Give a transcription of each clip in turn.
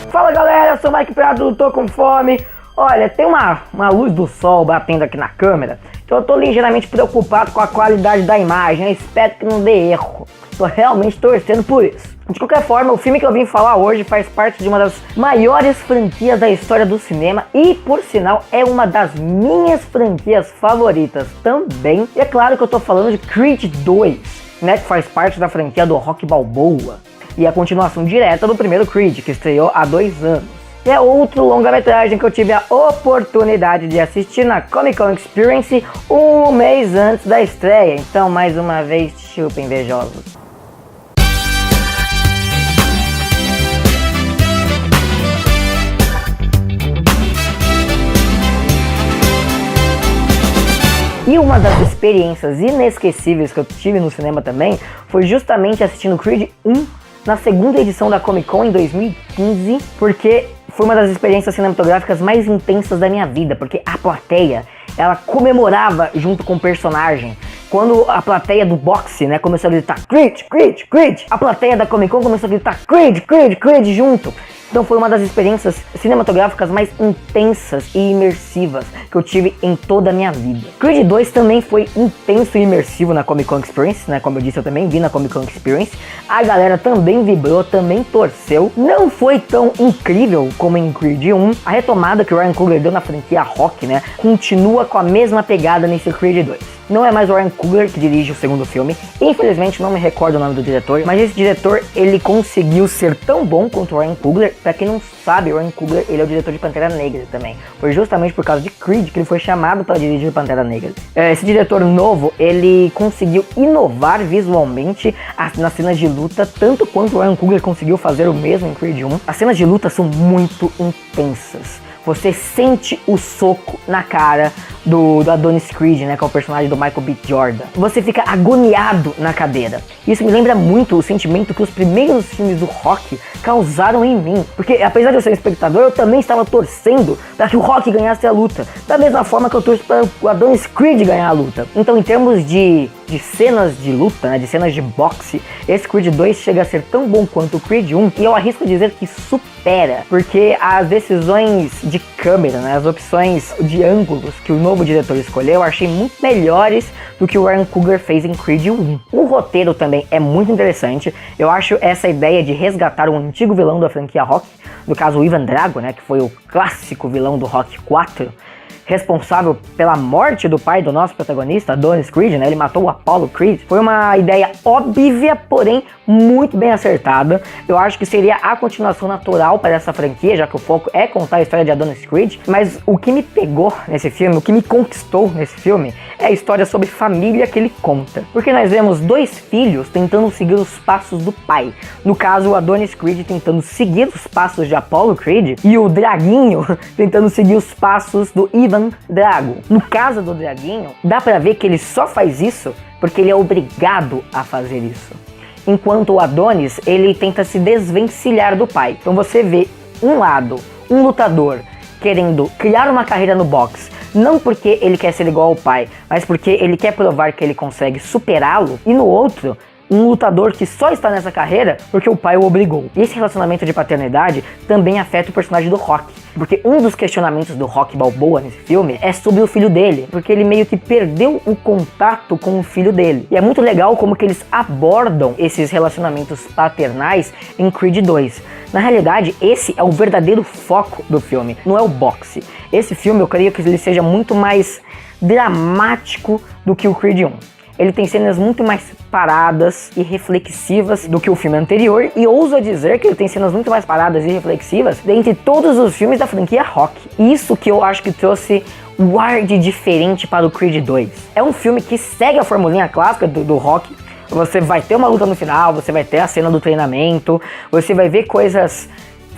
Fala galera, eu sou o Mike Prado, tô com fome. Olha, tem uma luz do sol batendo aqui na câmera, então eu tô ligeiramente preocupado com a qualidade da imagem. Eu espero que não dê erro, tô realmente torcendo por isso. De qualquer forma, o filme que eu vim falar hoje faz parte de uma das maiores franquias da história do cinema e, por sinal, é uma das minhas franquias favoritas também. E é claro que eu tô falando de Creed 2, né, que faz parte da franquia do Rocky Balboa e a continuação direta do primeiro Creed, que estreou há 2 anos. E é outro longa-metragem que eu tive a oportunidade de assistir na Comic Con Experience um mês antes da estreia. Então, mais uma vez, chupa invejosos. E uma das experiências inesquecíveis que eu tive no cinema também foi justamente assistindo Creed 1 na segunda edição da Comic Con em 2015, porque foi uma das experiências cinematográficas mais intensas da minha vida, porque a plateia, ela comemorava junto com o personagem. Quando a plateia do boxe, né, começou a gritar Creed, Creed, Creed, a plateia da Comic Con começou a gritar Creed, Creed, Creed junto. Então foi uma das experiências cinematográficas mais intensas e imersivas que eu tive em toda a minha vida. Creed 2 também foi intenso e imersivo na Comic Con Experience, né? Como eu disse, eu também vi na Comic Con Experience. A galera também vibrou, também torceu. Não foi tão incrível como em Creed 1. A retomada que o Ryan Coogler deu na franquia Rock, né, continua com a mesma pegada nesse Creed 2. Não é mais o Ryan Coogler que dirige o segundo filme. Infelizmente não me recordo o nome do diretor, mas esse diretor, ele conseguiu ser tão bom quanto o Ryan Coogler. Pra quem não sabe, o Ryan Coogler, ele é o diretor de Pantera Negra também. Foi justamente por causa de Creed que ele foi chamado para dirigir Pantera Negra. Esse diretor novo, ele conseguiu inovar visualmente nas cenas de luta, tanto quanto o Ryan Coogler conseguiu fazer o mesmo em Creed 1. As cenas de luta são muito intensas. Você sente o soco na cara do Adonis Creed, né, que é o personagem do Michael B. Jordan. Você fica agoniado na cadeira. Isso me lembra muito o sentimento que os primeiros filmes do Rock causaram em mim. Porque apesar de eu ser um espectador, eu também estava torcendo para que o Rock ganhasse a luta. Da mesma forma que eu torço para o Adonis Creed ganhar a luta. Então, em termos de cenas de luta, né, de cenas de boxe, esse Creed 2 chega a ser tão bom quanto o Creed 1. E eu arrisco dizer que supera. Porque as decisões de câmera, né, as opções de ângulos que o novo diretor escolheu, eu achei muito melhores do que o Ryan Coogler fez em Creed 1. O roteiro também é muito interessante. Eu acho essa ideia de resgatar um antigo vilão da franquia Rock, no caso o Ivan Drago, né, que foi o clássico vilão do Rock 4, responsável pela morte do pai do nosso protagonista, Adonis Creed, né? Ele matou o Apollo Creed. Foi uma ideia óbvia, porém muito bem acertada. Eu acho que seria a continuação natural para essa franquia, já que o foco é contar a história de Adonis Creed. Mas o que me pegou nesse filme, o que me conquistou nesse filme, é a história sobre família que ele conta. Porque nós vemos 2 filhos tentando seguir os passos do pai. No caso, o Adonis Creed tentando seguir os passos de Apollo Creed e o Draguinho tentando seguir os passos do Ivan Drago. No caso do Draguinho, dá pra ver que ele só faz isso porque ele é obrigado a fazer isso. Enquanto o Adonis, ele tenta se desvencilhar do pai. Então você vê, um lado, um lutador querendo criar uma carreira no boxe, não porque ele quer ser igual ao pai, mas porque ele quer provar que ele consegue superá-lo, e no outro, um lutador que só está nessa carreira porque o pai o obrigou. E esse relacionamento de paternidade também afeta o personagem do Rock. Porque um dos questionamentos do Rocky Balboa nesse filme é sobre o filho dele. Porque ele meio que perdeu o contato com o filho dele. E é muito legal como que eles abordam esses relacionamentos paternais em Creed 2. Na realidade, esse é o verdadeiro foco do filme, não é o boxe. Esse filme, eu creio que ele seja muito mais dramático do que o Creed 1. Ele tem cenas muito mais paradas e reflexivas do que o filme anterior, e ouso dizer que ele tem cenas muito mais paradas e reflexivas dentre todos os filmes da franquia Rock. Isso que eu acho que trouxe o ar de diferente para o Creed 2. É um filme que segue a formulinha clássica do Rock. Você vai ter uma luta no final, você vai ter a cena do treinamento, você vai ver coisas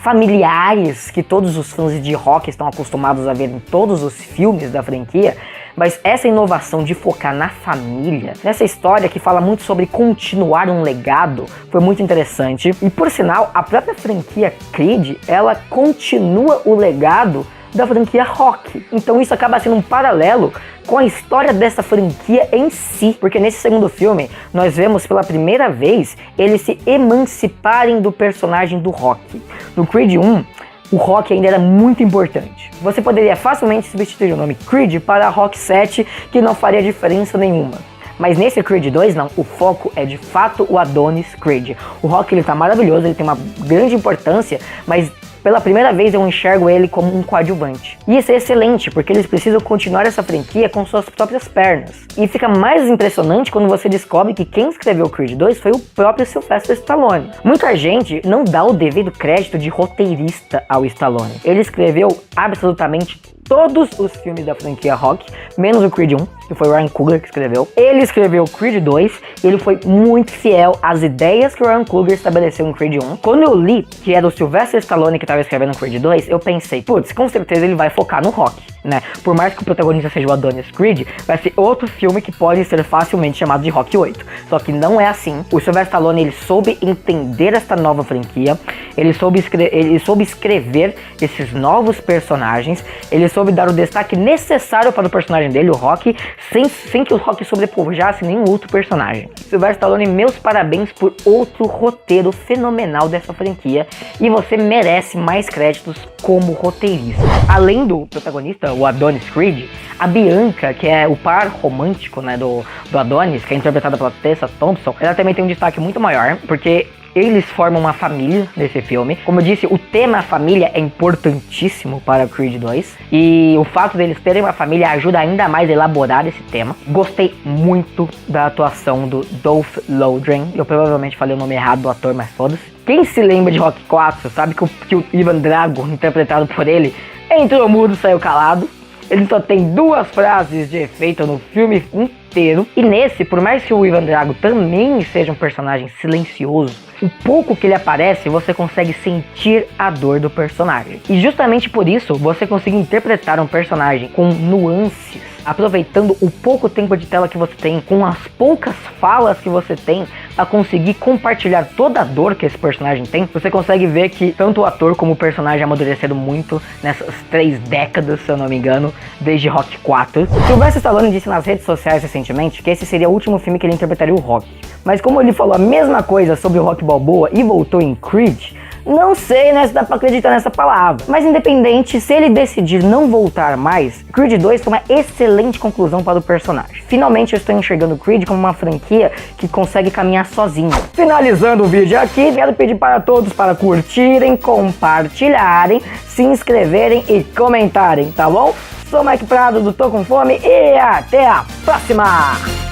familiares que todos os fãs de rock estão acostumados a ver em todos os filmes da franquia, mas essa inovação de focar na família, nessa história que fala muito sobre continuar um legado, foi muito interessante. E por sinal, a própria franquia Creed, ela continua o legado da franquia Rock. Então isso acaba sendo um paralelo com a história dessa franquia em si, porque nesse segundo filme nós vemos pela primeira vez eles se emanciparem do personagem do Rock. No Creed 1, o Rock ainda era muito importante. Você poderia facilmente substituir o nome Creed para Rock 7, que não faria diferença nenhuma. Mas nesse Creed 2 não, o foco é de fato o Adonis Creed. O Rock ele tá maravilhoso, ele tem uma grande importância, mas pela primeira vez eu enxergo ele como um coadjuvante. E isso é excelente, porque eles precisam continuar essa franquia com suas próprias pernas. E fica mais impressionante quando você descobre que quem escreveu Creed 2 foi o próprio Sylvester Stallone. Muita gente não dá o devido crédito de roteirista ao Stallone. Ele escreveu absolutamente todos os filmes da franquia Rock, menos o Creed 1, que foi o Ryan Coogler que escreveu. Ele escreveu Creed 2 e ele foi muito fiel às ideias que o Ryan Coogler estabeleceu em Creed 1. Quando eu li que era o Sylvester Stallone que estava escrevendo Creed 2, eu pensei, putz, com certeza ele vai focar no Rock, né? Por mais que o protagonista seja o Adonis Creed, vai ser outro filme que pode ser facilmente chamado de Rock 8. Só que não é assim. O Sylvester Stallone, ele soube entender esta nova franquia, ele soube escrever esses novos personagens, ele soube dar o destaque necessário para o personagem dele, o Rock, sem que o Rock sobrepujasse nenhum outro personagem. Sylvester Stallone, meus parabéns por outro roteiro fenomenal dessa franquia, e você merece mais créditos como roteirista. Além do protagonista, o Adonis Creed, a Bianca, que é o par romântico, né, do Adonis, que é interpretada pela Tessa Thompson, ela também tem um destaque muito maior, porque eles formam uma família nesse filme. Como eu disse, o tema família é importantíssimo para Creed 2. E o fato deles terem uma família ajuda ainda mais a elaborar esse tema. Gostei muito da atuação do Dolph Lundgren. Eu provavelmente falei o nome errado do ator, mas foda-se. Quem se lembra de Rock 4 sabe que o Ivan Drago, interpretado por ele, entrou mudo, saiu calado. Ele só tem 2 frases de efeito no filme inteiro. E nesse, por mais que o Ivan Drago também seja um personagem silencioso, o pouco que ele aparece, você consegue sentir a dor do personagem. E justamente por isso, você consegue interpretar um personagem com nuances, aproveitando o pouco tempo de tela que você tem, com as poucas falas que você tem, a conseguir compartilhar toda a dor que esse personagem tem. Você consegue ver que tanto o ator como o personagem amadureceram muito nessas 3 décadas, se eu não me engano, desde Rock 4. Sylvester Stallone disse nas redes sociais recentemente que esse seria o último filme que ele interpretaria o Rock. Mas como ele falou a mesma coisa sobre o Rock Balboa e voltou em Creed, não sei, né, se dá pra acreditar nessa palavra. Mas independente, se ele decidir não voltar mais, Creed 2 foi uma excelente conclusão para o personagem. Finalmente eu estou enxergando Creed como uma franquia que consegue caminhar sozinha. Finalizando o vídeo aqui, quero pedir para todos para curtirem, compartilharem, se inscreverem e comentarem, tá bom? Sou Mike Prado do Tô Com Fome e até a próxima!